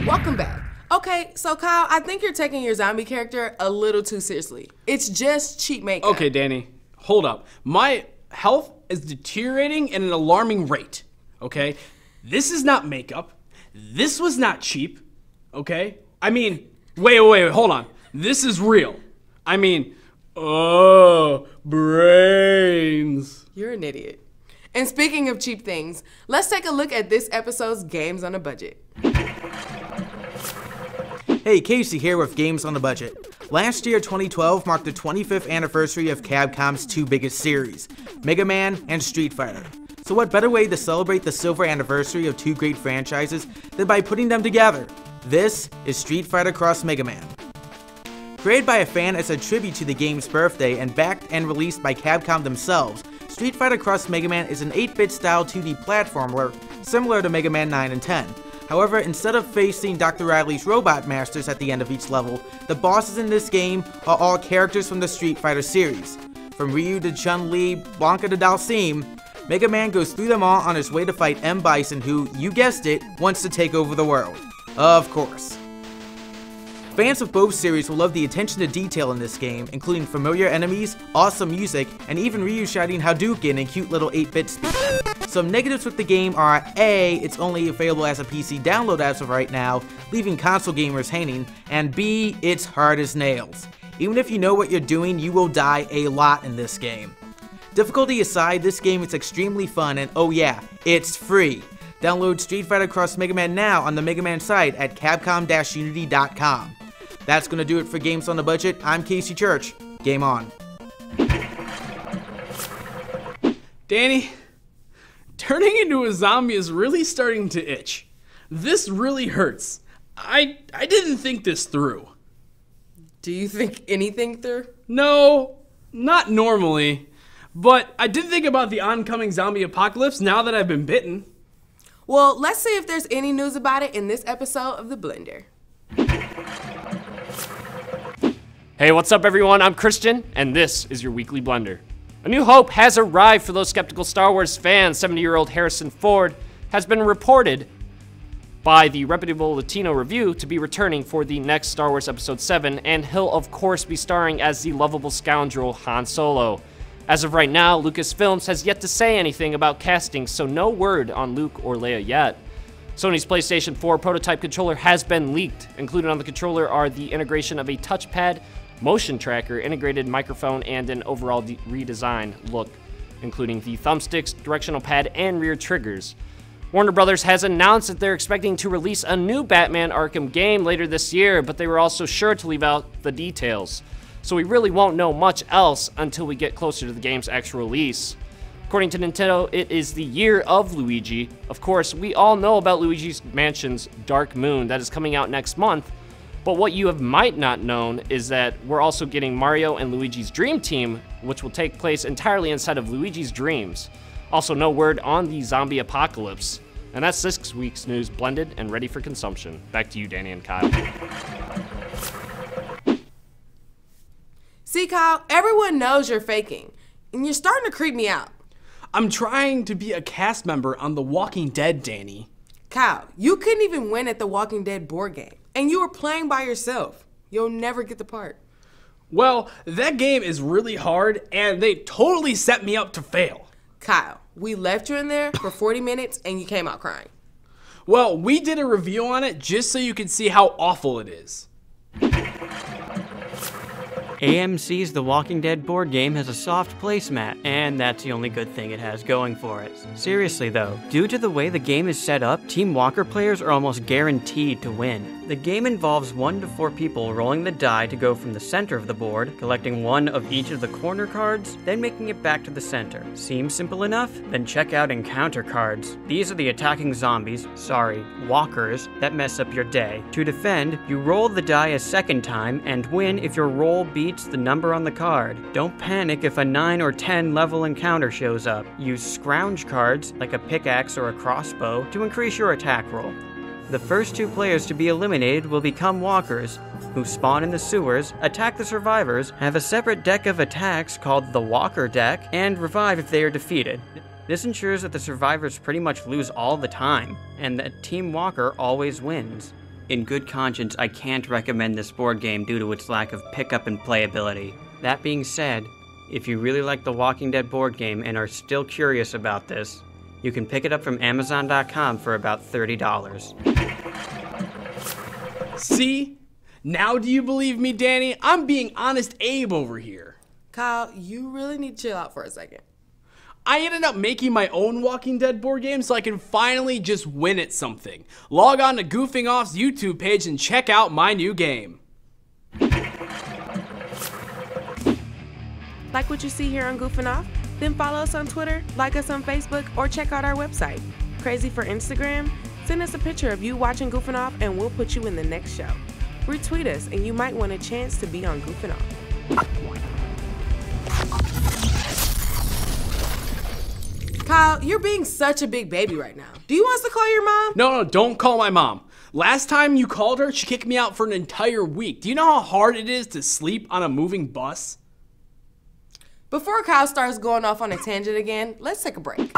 Welcome back. Okay, so Kyle, I think you're taking your zombie character a little too seriously. It's just cheap makeup. Okay, Danny, hold up. My health is deteriorating at an alarming rate, okay? This is not makeup. This was not cheap, okay? I mean, wait, hold on. This is real. I mean, oh, brains. You're an idiot. And speaking of cheap things, let's take a look at this episode's Games on a Budget. Hey, Casey here with Games on the Budget. Last year, 2012, marked the 25th anniversary of Capcom's two biggest series, Mega Man and Street Fighter. So what better way to celebrate the silver anniversary of two great franchises than by putting them together? This is Street Fighter X Mega Man. Created by a fan as a tribute to the game's birthday and backed and released by Capcom themselves, Street Fighter X Mega Man is an 8-bit style 2D platformer similar to Mega Man 9 and 10. However, instead of facing Dr. Riley's robot masters at the end of each level, the bosses in this game are all characters from the Street Fighter series. From Ryu to Chun-Li, Blanka to Dhalsim, Mega Man goes through them all on his way to fight M. Bison who, you guessed it, wants to take over the world. Of course. Fans of both series will love the attention to detail in this game, including familiar enemies, awesome music, and even Ryu shouting Hadouken in cute little 8-bit speed. Some negatives with the game are A, it's only available as a PC download as of right now, leaving console gamers hanging, and B, it's hard as nails. Even if you know what you're doing, you will die a lot in this game. Difficulty aside, this game is extremely fun and oh yeah, it's free. Download Street Fighter X Mega Man now on the Mega Man site at capcom-unity.com. That's gonna do it for Games on the Budget. I'm Casey Church. Game on. Danny, turning into a zombie is really starting to itch. This really hurts. I didn't think this through. Do you think anything through? No, not normally. But I did think about the oncoming zombie apocalypse now that I've been bitten. Well, let's see if there's any news about it in this episode of The Blender. Hey, what's up everyone? I'm Christian, and this is your Weekly Blender. A new hope has arrived for those skeptical Star Wars fans. 70-year-old Harrison Ford has been reported by the reputable Latino Review to be returning for the next Star Wars Episode 7, and he'll of course be starring as the lovable scoundrel Han Solo. As of right now, Lucasfilms has yet to say anything about casting, so no word on Luke or Leia yet. Sony's PlayStation 4 prototype controller has been leaked. Included on the controller are the integration of a touchpad, motion tracker, integrated microphone, and an overall redesigned look, including the thumbsticks, directional pad, and rear triggers. Warner Brothers has announced that they're expecting to release a new Batman Arkham game later this year, but they were also sure to leave out the details. So we really won't know much else until we get closer to the game's actual release. According to Nintendo, it is the year of Luigi. Of course, we all know about Luigi's Mansion's Dark Moon that is coming out next month, but what you might not known is that we're also getting Mario and Luigi's Dream Team, which will take place entirely inside of Luigi's Dreams. Also, no word on the zombie apocalypse. And that's this week's news, blended and ready for consumption. Back to you, Danny and Kyle. See, Kyle, everyone knows you're faking, and you're starting to creep me out. I'm trying to be a cast member on The Walking Dead, Danny. Kyle, you couldn't even win at the Walking Dead board game, and you were playing by yourself. You'll never get the part. Well, that game is really hard, and they totally set me up to fail. Kyle, we left you in there for 40 minutes, and you came out crying. Well, we did a review on it just so you could see how awful it is. AMC's The Walking Dead board game has a soft placemat, and that's the only good thing it has going for it. Seriously though, due to the way the game is set up, Team Walker players are almost guaranteed to win. The game involves 1 to 4 people rolling the die to go from the center of the board, collecting 1 of each of the corner cards, then making it back to the center. Seems simple enough? Then check out encounter cards. These are the attacking zombies, walkers, that mess up your day. To defend, you roll the die a second time and win if your roll beats the number on the card. Don't panic if a 9 or 10 level encounter shows up. Use scrounge cards, like a pickaxe or a crossbow, to increase your attack roll. The first 2 players to be eliminated will become walkers, who spawn in the sewers, attack the survivors, have a separate deck of attacks called the Walker deck, and revive if they are defeated. This ensures that the survivors pretty much lose all the time, and that Team Walker always wins. In good conscience, I can't recommend this board game due to its lack of pickup and playability. That being said, if you really like the Walking Dead board game and are still curious about this, you can pick it up from Amazon.com for about $30. See? Now do you believe me, Danny? I'm being honest Abe over here. Kyle, you really need to chill out for a second. I ended up making my own Walking Dead board game so I can finally just win at something. Log on to Goofing Off's YouTube page and check out my new game. Like what you see here on Goofing Off? Then follow us on Twitter, like us on Facebook, or check out our website. Crazy for Instagram? Send us a picture of you watching Goofing Off and we'll put you in the next show. Retweet us and you might win a chance to be on Goofing Off. Kyle, you're being such a big baby right now. Do you want us to call your mom? No, don't call my mom. Last time you called her, she kicked me out for an entire week. Do you know how hard it is to sleep on a moving bus? Before Kyle starts going off on a tangent again, let's take a break.